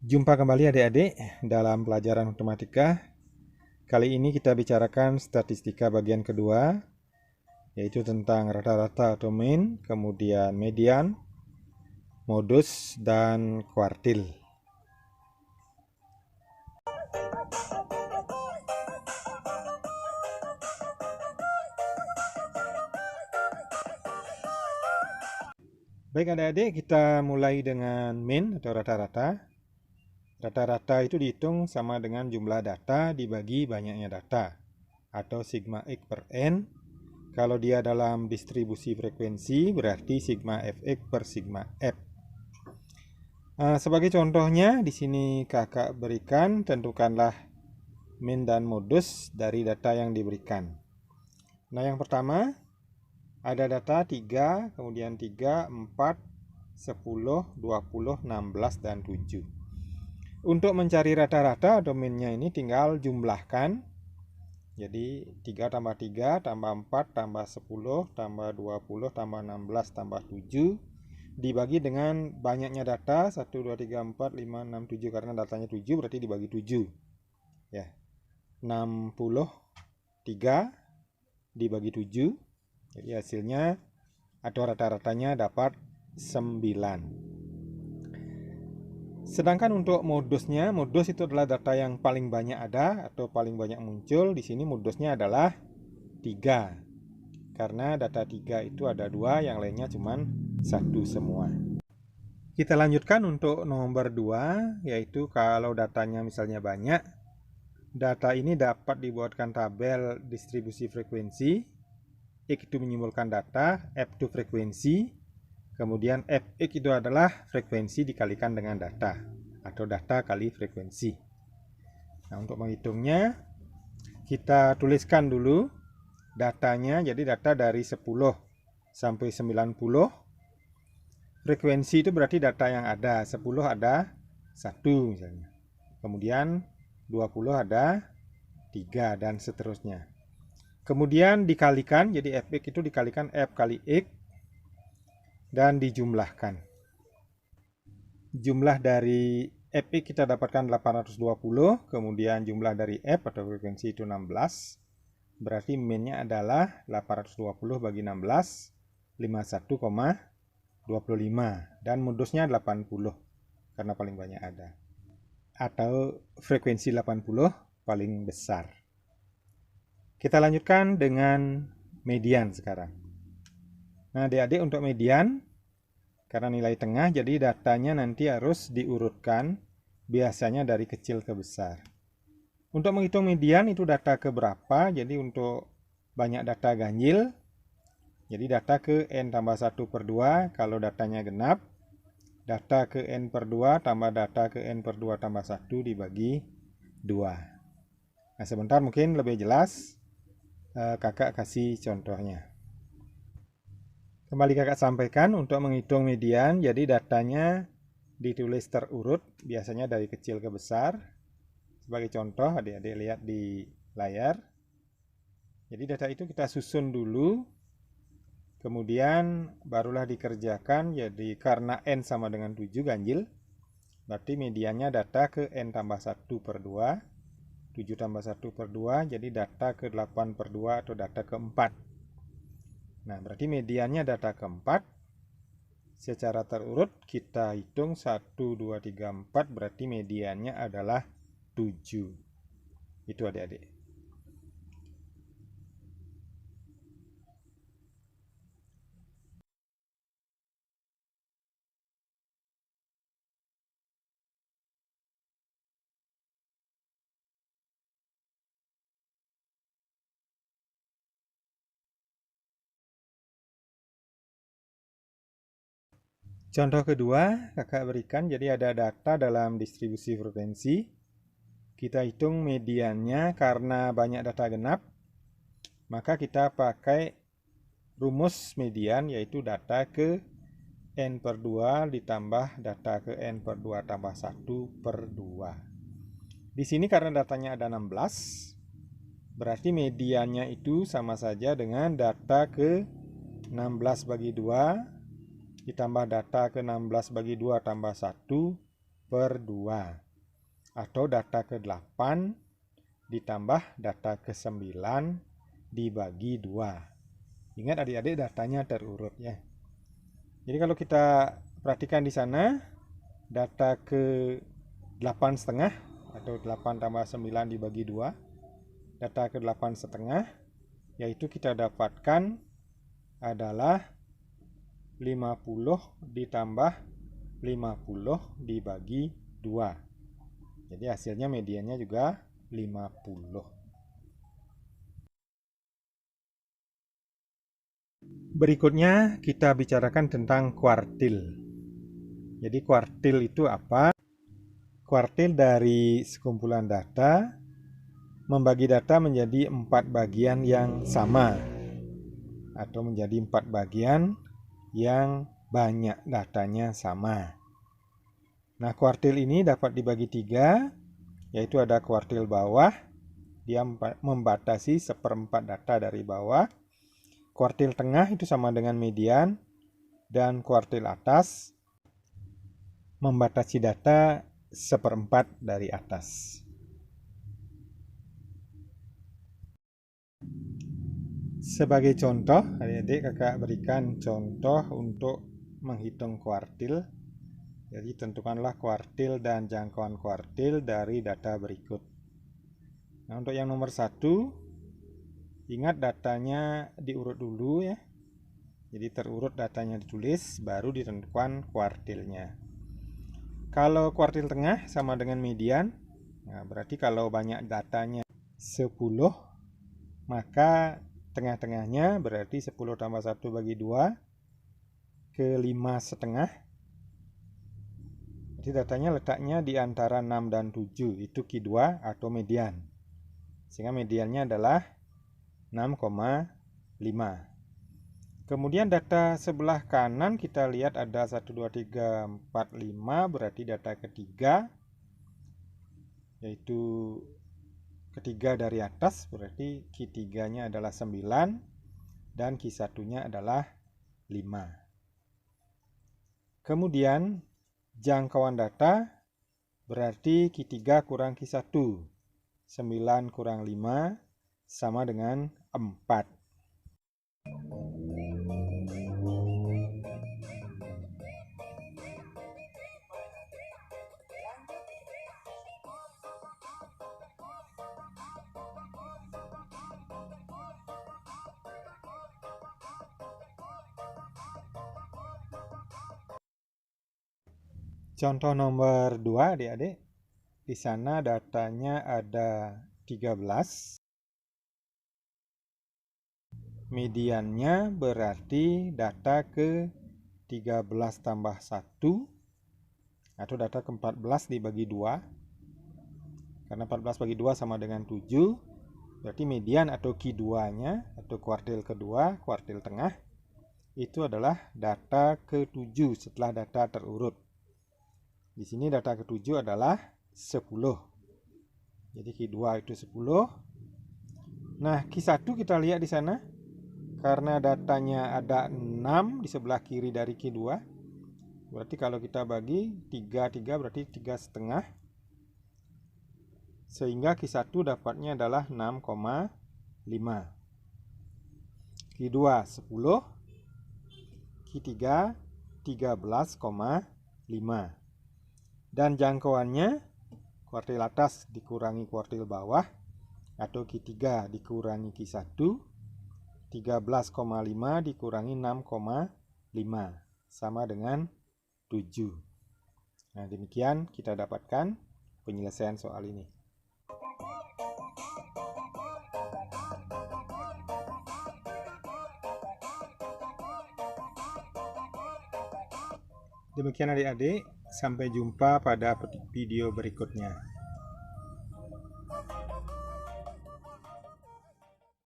Jumpa kembali adik-adik dalam pelajaran matematika. Kali ini kita bicarakan statistika bagian kedua, yaitu tentang rata-rata atau mean, kemudian median, modus, dan kuartil. Baik adik-adik, kita mulai dengan mean atau rata-rata. Rata-rata itu dihitung sama dengan jumlah data dibagi banyaknya data, atau sigma X per N. Kalau dia dalam distribusi frekuensi, berarti sigma Fx per sigma F. Sebagai contohnya, di sini kakak berikan, tentukanlah mean dan modus dari data yang diberikan. Nah, yang pertama, ada data 3, kemudian 3, 4, 10, 20, 16, dan 7. Untuk mencari rata-rata atau mean-nya ini tinggal jumlahkan. Jadi 3 tambah 3 tambah 4 tambah 10 tambah 20 tambah 16 tambah 7 dibagi dengan banyaknya data 1, 2, 3, 4, 5, 6, 7. Karena datanya 7 berarti dibagi 7 ya. 63 dibagi 7, jadi hasilnya atau rata-ratanya dapat 9. Sedangkan untuk modusnya, modus itu adalah data yang paling banyak ada atau paling banyak muncul. Di sini modusnya adalah 3. Karena data 3 itu ada 2, yang lainnya cuma 1 semua. Kita lanjutkan untuk nomor 2, yaitu kalau datanya misalnya banyak, data ini dapat dibuatkan tabel distribusi frekuensi. X itu menyimpulkan data, F itu frekuensi, kemudian Fx itu adalah frekuensi dikalikan dengan data, atau data kali frekuensi. Nah, untuk menghitungnya, kita tuliskan dulu datanya. Jadi data dari 10 sampai 90. Frekuensi itu berarti data yang ada. 10 ada 1 misalnya. Kemudian 20 ada 3 dan seterusnya. Kemudian dikalikan, jadi Fx itu dikalikan F kali X dan dijumlahkan. Jumlah dari Fx kita dapatkan 820, kemudian jumlah dari F atau frekuensi itu 16. Berarti mean-nya adalah 820 bagi 16, 51,25. Dan modusnya 80, karena paling banyak ada. Atau frekuensi 80 paling besar. Kita lanjutkan dengan median sekarang. Nah, adik-adik, untuk median, karena nilai tengah, jadi datanya nanti harus diurutkan, biasanya dari kecil ke besar. Untuk menghitung median itu data ke berapa, jadi untuk banyak data ganjil, jadi data ke N tambah 1 per 2 kalau datanya genap, data ke N per 2 tambah data ke N per 2 tambah 1 dibagi 2. Nah, sebentar mungkin lebih jelas, kakak kasih contohnya. Kembali kakak sampaikan, untuk menghitung median, jadi datanya ditulis terurut, biasanya dari kecil ke besar. Sebagai contoh, adik-adik lihat di layar. Jadi data itu kita susun dulu, kemudian barulah dikerjakan. Jadi karena N sama dengan 7 ganjil, berarti mediannya data ke N tambah 1 per 2, 7 tambah 1 per 2, jadi data ke 8 per 2 atau data ke 4. Nah, berarti mediannya data ke 4. Secara terurut kita hitung 1, 2, 3, 4, berarti mediannya adalah 7. Itu adik-adik. Contoh kedua, kakak berikan, jadi ada data dalam distribusi frekuensi. Kita hitung mediannya karena banyak data genap, maka kita pakai rumus median, yaitu data ke N per 2 ditambah data ke N per 2 tambah 1 per 2. Di sini karena datanya ada 16, berarti mediannya itu sama saja dengan data ke 16 bagi 2 ditambah data ke 16 bagi 2 tambah 1 per 2. Atau data ke-8 ditambah data ke-9 dibagi 2. Ingat adik-adik, datanya terurut ya. Jadi kalau kita perhatikan di sana, data ke-8,5 atau 8 tambah 9 dibagi 2, data ke-8,5 yaitu kita dapatkan adalah 50 ditambah 50 dibagi 2. Jadi hasilnya mediannya juga 50. Berikutnya kita bicarakan tentang kuartil. Jadi kuartil itu apa? Kuartil dari sekumpulan data membagi data menjadi 4 bagian yang sama atau menjadi 4 bagian yang banyak datanya sama. Nah, kuartil ini dapat dibagi 3, yaitu ada kuartil bawah, dia membatasi 1/4 data dari bawah. Kuartil tengah itu sama dengan median, dan kuartil atas membatasi data 1/4 dari atas. Sebagai contoh, adik-adik kakak berikan contoh untuk menghitung kuartil. Jadi tentukanlah kuartil dan jangkauan kuartil dari data berikut. Nah, untuk yang nomor 1, ingat datanya diurut dulu ya. Jadi terurut datanya ditulis, baru ditentukan kuartilnya. Kalau kuartil tengah sama dengan median, nah berarti kalau banyak datanya 10, maka tengah-tengahnya berarti 10 tambah 1 bagi 2 ke 5,5. Jadi datanya letaknya di antara 6 dan 7, itu Q2 atau median. Sehingga mediannya adalah 6,5. Kemudian data sebelah kanan kita lihat ada 1, 2, 3, 4, 5, berarti data ketiga, yaitu ketiga dari atas, berarti Q3-nya adalah 9 dan Q1-nya adalah 5. Kemudian jangkauan data berarti Q3 kurang Q1. 9 kurang 5 sama dengan 4. Contoh nomor 2 adik-adik. Di sana datanya ada 13. Mediannya berarti data ke 13 tambah 1 atau data ke 14 dibagi 2. Karena 14 bagi 2 sama dengan 7. Berarti median atau Q2-nya atau kuartil kedua, kuartil tengah, itu adalah data ke-7 setelah data terurut. Di sini data ke-7 adalah 10. Jadi Q2 itu 10. Nah, Q1 kita lihat di sana. Karena datanya ada 6 di sebelah kiri dari Q2. Berarti kalau kita bagi 3 berarti 3,5. Sehingga Q1 dapatnya adalah 6,5. Q2 10. Q3 13,5. Dan jangkauannya kuartil atas dikurangi kuartil bawah atau Q3 dikurangi Q1, 13,5 dikurangi 6,5 sama dengan 7. Nah, demikian kita dapatkan penyelesaian soal ini. Demikian adik-adik, sampai jumpa pada video berikutnya.